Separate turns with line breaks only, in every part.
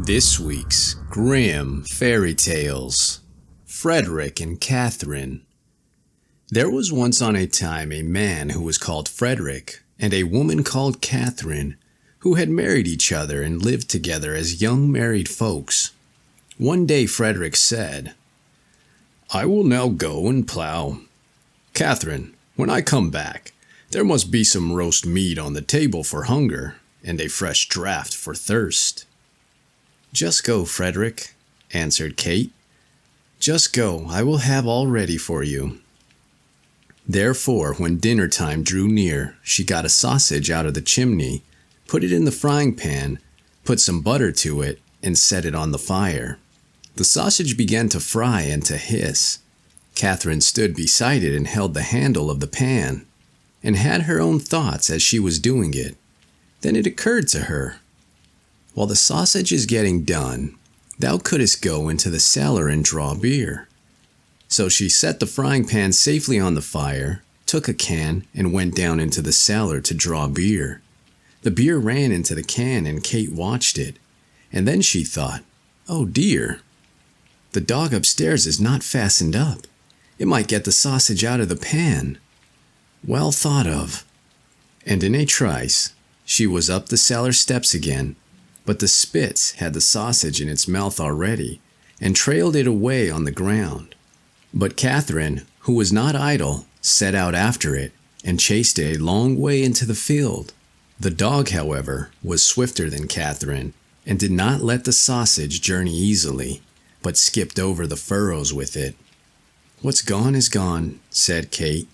This week's Grimm Fairy Tales, Frederick and Catherine. There was once on a time a man who was called Frederick and a woman called Catherine, who had married each other and lived together as young married folks. One day Frederick said, "I will now go and plow. Catherine, when I come back, there must be some roast meat on the table for hunger and a fresh draught for thirst." "Just go, Frederick," answered Kate. "Just go, I will have all ready for you." Therefore, when dinner time drew near, she got a sausage out of the chimney, put it in the frying pan, put some butter to it, and set it on the fire. The sausage began to fry and to hiss. Catherine stood beside it and held the handle of the pan, and had her own thoughts as she was doing it. Then it occurred to her, "While the sausage is getting done, thou couldst go into the cellar and draw beer." So she set the frying pan safely on the fire, took a can, and went down into the cellar to draw beer. The beer ran into the can and Kate watched it, and then she thought, "Oh dear, the dog upstairs is not fastened up. It might get the sausage out of the pan." Well thought of. And in a trice, she was up the cellar steps again, but the Spitz had the sausage in its mouth already, and trailed it away on the ground. But Catherine, who was not idle, set out after it, and chased it a long way into the field. The dog, however, was swifter than Catherine, and did not let the sausage journey easily, but skipped over the furrows with it. "What's gone is gone," said Kate,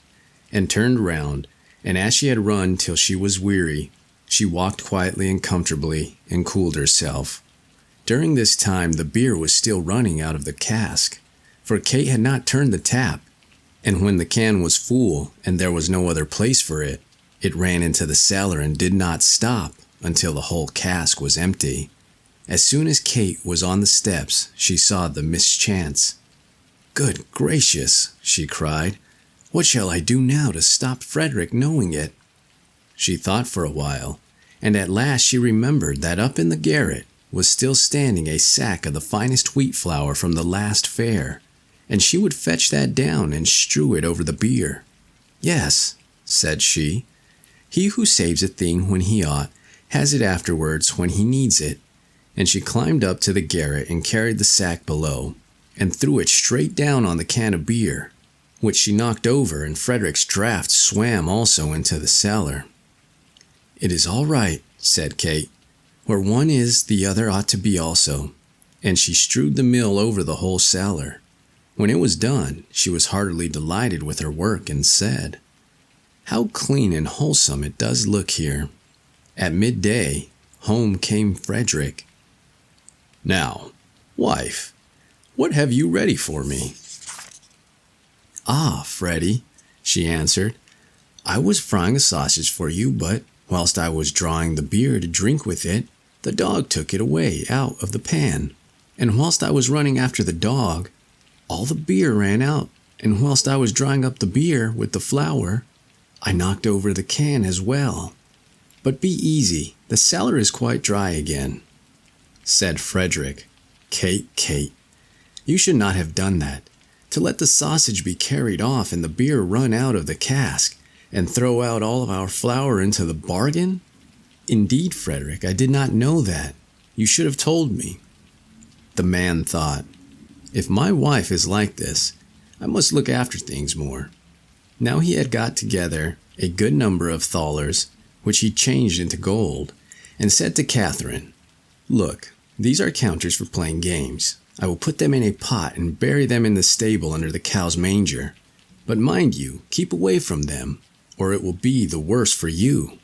and turned round, and as she had run till she was weary, she walked quietly and comfortably, and cooled herself. During this time the beer was still running out of the cask, for Kate had not turned the tap, and when the can was full and there was no other place for it, it ran into the cellar and did not stop until the whole cask was empty. As soon as Kate was on the steps, she saw the mischance. "Good gracious," she cried, "what shall I do now to stop Frederick knowing it?" She thought for a while, and at last she remembered that up in the garret was still standing a sack of the finest wheat flour from the last fair, and she would fetch that down and strew it over the beer. "Yes," said she, "he who saves a thing when he ought, has it afterwards when he needs it." And she climbed up to the garret and carried the sack below, and threw it straight down on the can of beer, which she knocked over, and Frederick's draught swam also into the cellar. "It is all right," said Kate. "Where one is, the other ought to be also." And she strewed the meal over the whole cellar. When it was done, she was heartily delighted with her work, and said, "How clean and wholesome it does look here." At midday, home came Frederick. "Now, wife, what have you ready for me?" "Ah, Freddie," she answered, "I was frying a sausage for you, but whilst I was drawing the beer to drink with it, the dog took it away out of the pan. And whilst I was running after the dog, all the beer ran out, and whilst I was drawing up the beer with the flour, I knocked over the can as well. But be easy, the cellar is quite dry again." Said Frederick, Kate, you should not have done that, to let the sausage be carried off and the beer run out of the cask, and throw out all of our flour into the bargain? Indeed, Frederick, I did not know that. You should have told me." The man thought, "If my wife is like this, I must look after things more." Now he had got together a good number of thalers, which he changed into gold, and said to Catherine, "Look, these are counters for playing games. I will put them in a pot and bury them in the stable under the cow's manger. But mind you, keep away from them, or it will be the worse for you."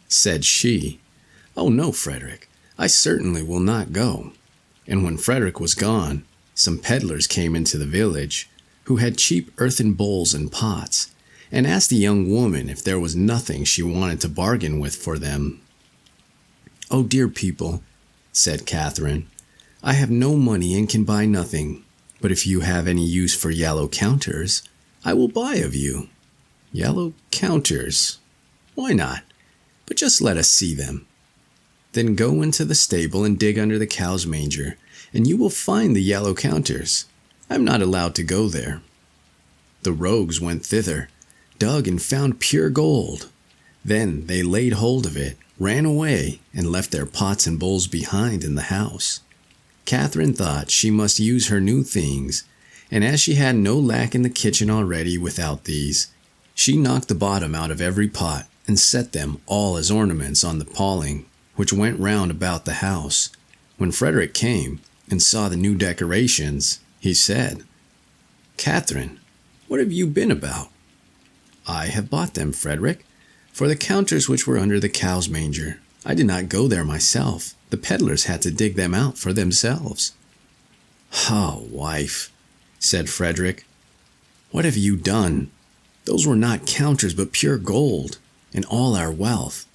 Said she, "Oh no, Frederick, I certainly will not go." And when Frederick was gone, some peddlers came into the village, who had cheap earthen bowls and pots, and asked the young woman if there was nothing she wanted to bargain with for them. "Oh dear people," said Catherine, "I have no money and can buy nothing, but if you have any use for yellow counters, I will buy of you." "Yellow counters? Why not? But just let us see them." Then go into the stable and dig under the cow's manger, and you will find the yellow counters. I am not allowed to go there." The rogues went thither, dug and found pure gold. Then they laid hold of it, ran away, and left their pots and bowls behind in the house. Catherine thought she must use her new things, and as she had no lack in the kitchen already without these, she knocked the bottom out of every pot and set them all as ornaments on the paling, which went round about the house. When Frederick came and saw the new decorations, he said, "Catherine, what have you been about?" "I have bought them, Frederick, for the counters which were under the cow's manger. I did not go there myself. The peddlers had to dig them out for themselves." "Ah, wife," said Frederick, "what have you done? Those were not counters but pure gold, and all our wealth.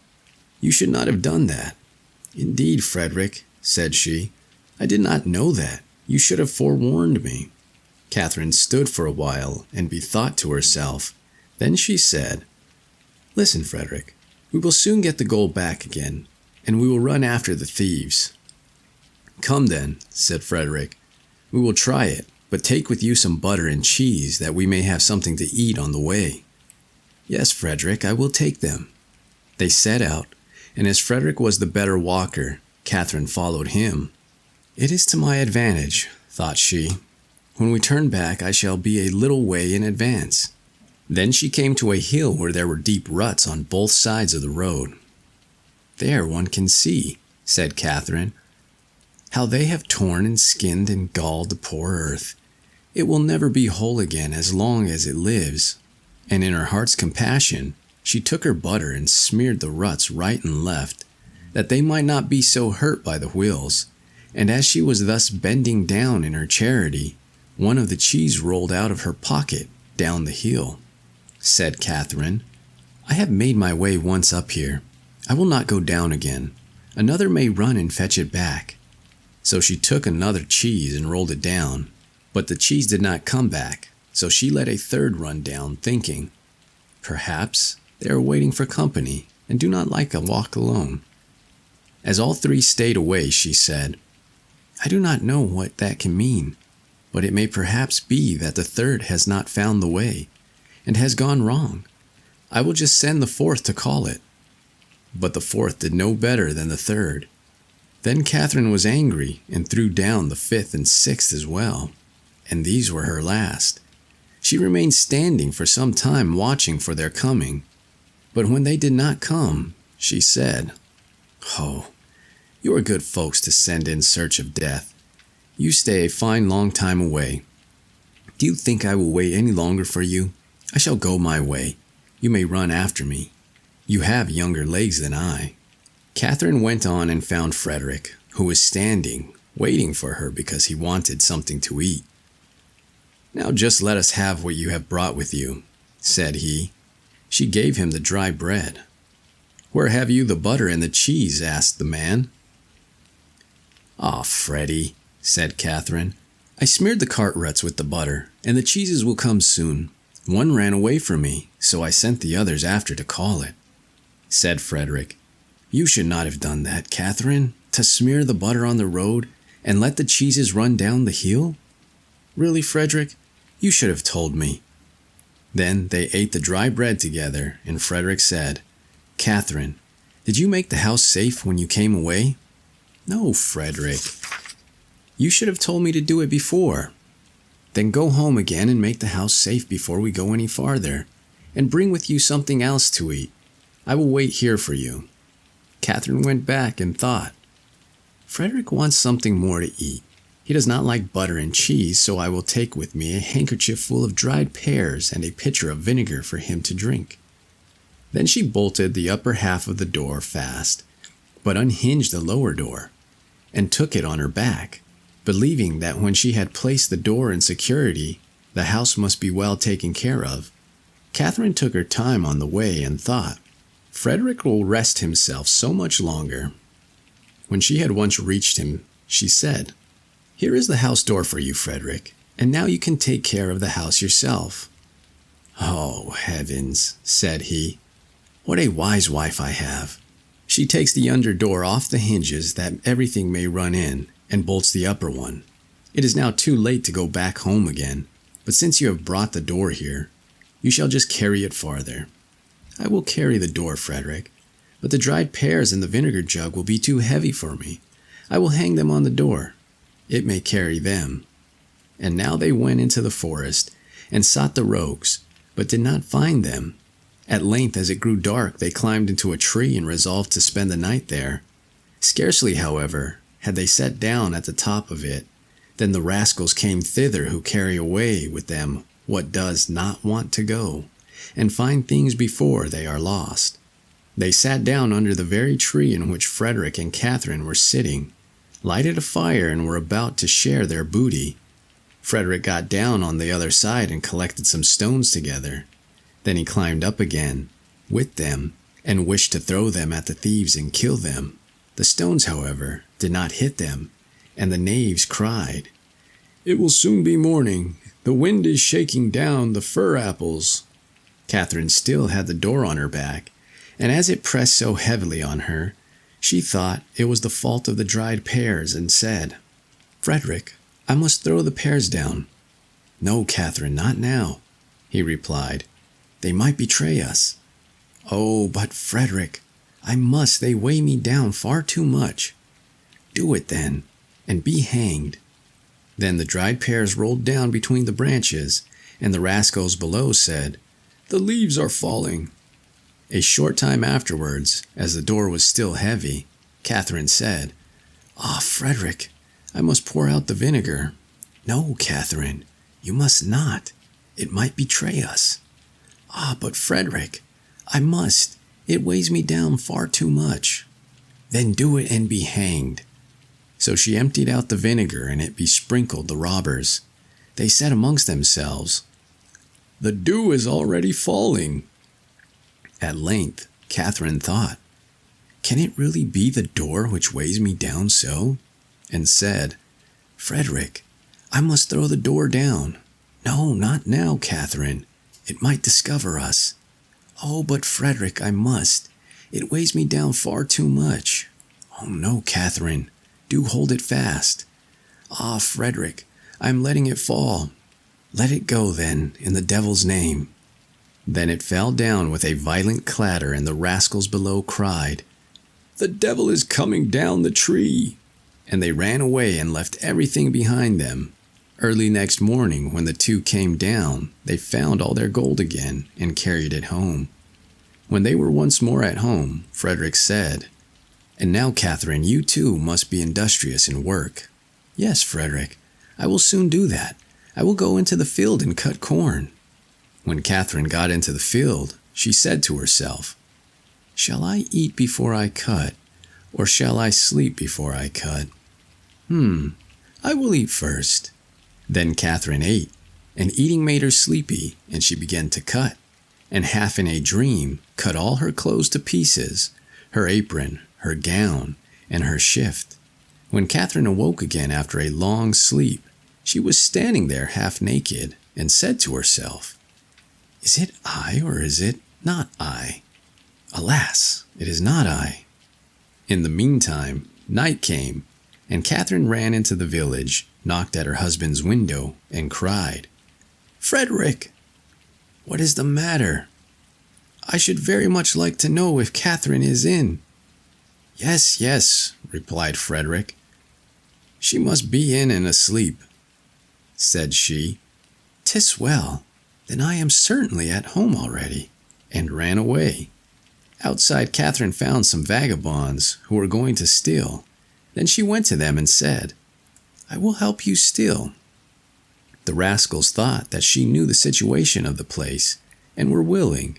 You should not have done that." "Indeed, Frederick," said she, "I did not know that. You should have forewarned me." Catherine stood for a while and bethought to herself. Then she said, "Listen, Frederick, we will soon get the gold back again, and we will run after the thieves." "Come then," said Frederick, "we will try it, but take with you some butter and cheese, that we may have something to eat on the way." "Yes, Frederick, I will take them." They set out, and as Frederick was the better walker, Catherine followed him. "It is to my advantage," thought she. "When we turn back, I shall be a little way in advance." Then she came to a hill where there were deep ruts on both sides of the road. "There one can see," said Catherine, "how they have torn and skinned and galled the poor earth. It will never be whole again as long as it lives." And in her heart's compassion, she took her butter and smeared the ruts right and left, that they might not be so hurt by the wheels. And as she was thus bending down in her charity, one of the cheese rolled out of her pocket down the hill. Said Catherine, "I have made my way once up here. I will not go down again. Another may run and fetch it back." So she took another cheese and rolled it down, but the cheese did not come back. So she let a third run down, thinking, "Perhaps they are waiting for company and do not like a walk alone." As all three stayed away, she said, "I do not know what that can mean, but it may perhaps be that the third has not found the way and has gone wrong. I will just send the fourth to call it." But the fourth did no better than the third. Then Catherine was angry and threw down the fifth and sixth as well, and these were her last. She remained standing for some time watching for their coming, but when they did not come, she said, "Oh, you are good folks to send in search of death. You stay a fine long time away. Do you think I will wait any longer for you? I shall go my way. You may run after me. You have younger legs than I." Catherine went on and found Frederick, who was standing, waiting for her because he wanted something to eat. "Now just let us have what you have brought with you," said he. She gave him the dry bread. "Where have you the butter and the cheese?" asked the man. "Ah, Freddie," said Catherine, "I smeared the cart ruts with the butter, and the cheeses will come soon. One ran away from me, so I sent the others after to call it." Said Frederick, "You should not have done that, Catherine, to smear the butter on the road and let the cheeses run down the hill. Really, Frederick, you should have told me." Then they ate the dry bread together, and Frederick said, "Catherine, did you make the house safe when you came away?" "No, Frederick. You should have told me to do it before." "Then go home again and make the house safe before we go any farther, and bring with you something else to eat. I will wait here for you." Catherine went back and thought, "Frederick wants something more to eat. He does not like butter and cheese, so I will take with me a handkerchief full of dried pears and a pitcher of vinegar for him to drink." Then she bolted the upper half of the door fast, but unhinged the lower door, and took it on her back, believing that when she had placed the door in security, the house must be well taken care of. Catherine took her time on the way and thought, "Frederick will rest himself so much longer." When she had once reached him, she said, "Here is the house door for you, Frederick, and now you can take care of the house yourself." "Oh, heavens," said he, "what a wise wife I have. She takes the under door off the hinges that everything may run in, and bolts the upper one. It is now too late to go back home again, but since you have brought the door here, you shall just carry it farther. I will carry the door, Frederick, but the dried pears and the vinegar jug will be too heavy for me. I will hang them on the door. It may carry them. And now they went into the forest, and sought the rogues, but did not find them. At length, as it grew dark, they climbed into a tree and resolved to spend the night there. Scarcely, however, had they sat down at the top of it, than the rascals came thither who carry away with them what does not want to go, and find things before they are lost. They sat down under the very tree in which Frederick and Catherine were sitting, lighted a fire, and were about to share their booty. Frederick got down on the other side and collected some stones together. Then he climbed up again with them and wished to throw them at the thieves and kill them. The stones, however, did not hit them, and the knaves cried, "It will soon be morning. The wind is shaking down the fir apples." Catherine still had the door on her back, and as it pressed so heavily on her, she thought it was the fault of the dried pears and said, "Frederick, I must throw the pears down." "No, Catherine, not now," he replied. "They might betray us." "Oh, but Frederick, I must. They weigh me down far too much." "Do it then, and be hanged." Then the dried pears rolled down between the branches, and the rascals below said, "The leaves are falling." A short time afterwards, as the door was still heavy, Catherine said, "Ah, Frederick, I must pour out the vinegar." "No, Catherine, you must not. It might betray us." "Ah, but Frederick, I must. It weighs me down far too much." "Then do it and be hanged." So she emptied out the vinegar, and it besprinkled the robbers. They said amongst themselves, "The dew is already falling." At length, Catherine thought, "Can it really be the door which weighs me down so?" and said, "Frederick, I must throw the door down." "No, not now, Catherine. It might discover us." "Oh, but Frederick, I must. It weighs me down far too much." "Oh, no, Catherine. Do hold it fast." "Ah, Frederick, I am letting it fall." "Let it go, then, in the devil's name." Then it fell down with a violent clatter, and the rascals below cried, "The devil is coming down the tree!" And they ran away and left everything behind them. Early next morning, when the two came down, they found all their gold again and carried it home. When they were once more at home, Frederick said, "And now, Catherine, you too must be industrious in work." "Yes, Frederick, I will soon do that. I will go into the field and cut corn." When Catherine got into the field, she said to herself, "Shall I eat before I cut, or shall I sleep before I cut? I will eat first." Then Catherine ate, and eating made her sleepy, and she began to cut, and half in a dream cut all her clothes to pieces, her apron, her gown, and her shift. When Catherine awoke again after a long sleep, she was standing there half naked, and said to herself, "Is it I, or is it not I? Alas, it is not I." In the meantime, night came, and Catherine ran into the village, knocked at her husband's window, and cried, "Frederick!" "What is the matter?" "I should very much like to know if Catherine is in." "Yes, yes," replied Frederick. "She must be in and asleep." Said she, "'Tis well, then I am certainly at home already," and ran away. Outside, Catherine found some vagabonds who were going to steal. Then she went to them and said, "I will help you steal." The rascals thought that she knew the situation of the place, and were willing.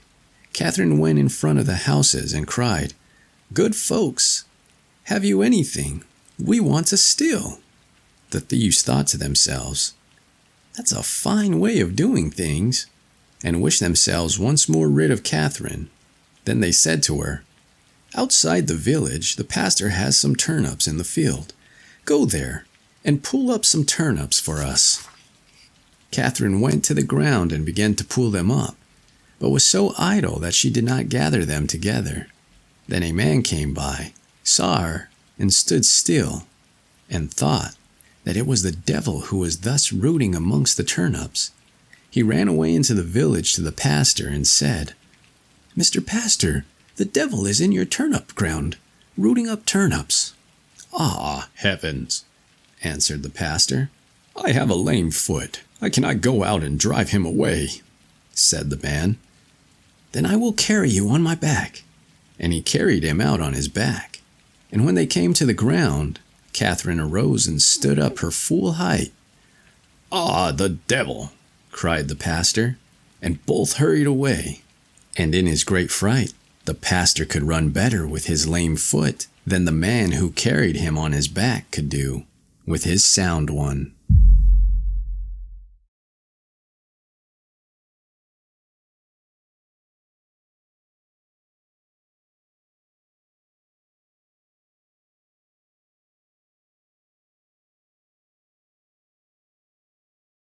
Catherine went in front of the houses and cried, "Good folks, have you anything? We want to steal." The thieves thought to themselves, "That's a fine way of doing things," and wished themselves once more rid of Catherine. Then they said to her, "Outside the village, the pastor has some turnips in the field. Go there and pull up some turnips for us." Catherine went to the ground and began to pull them up, but was so idle that she did not gather them together. Then a man came by, saw her, and stood still, and thought that it was the devil who was thus rooting amongst the turnips. He ran away into the village to the pastor and said, "Mr. Pastor, the devil is in your turnip ground, rooting up turnips." "Ah, heavens," answered the pastor. "I have a lame foot. I cannot go out and drive him away," said the man. "Then I will carry you on my back." And he carried him out on his back. And when they came to the ground, Catherine arose and stood up her full height. "Ah, the devil!" cried the pastor, and both hurried away. And in his great fright, the pastor could run better with his lame foot than the man who carried him on his back could do with his sound one.